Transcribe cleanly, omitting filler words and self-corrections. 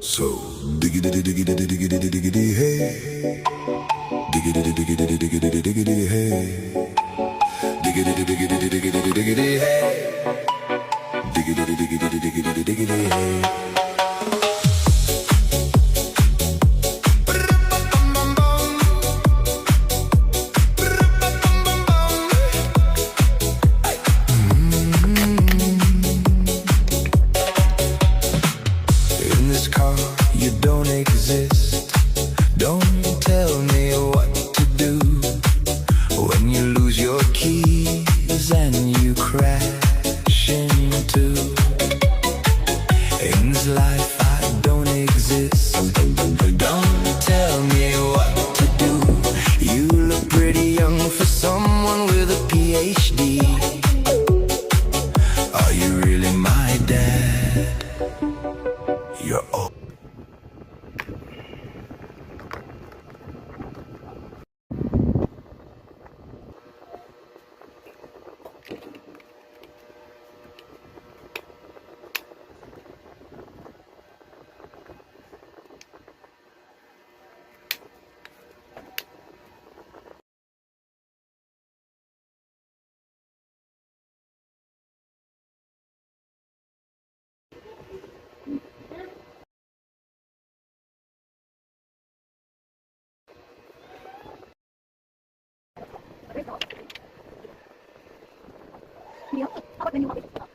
So diggity diggity diggity diggity hey, diggity diggity diggity diggity hey, diggity diggity diggity diggity hey, diggity diggity diggity diggity hey. In this car, you don't exist. Don't tell me what to do when you lose your keys and you crash into. In this life, I don't exist. Don't tell me what to do. You look pretty young for someone with a PhD. Are you really my dad? You're old. How about when you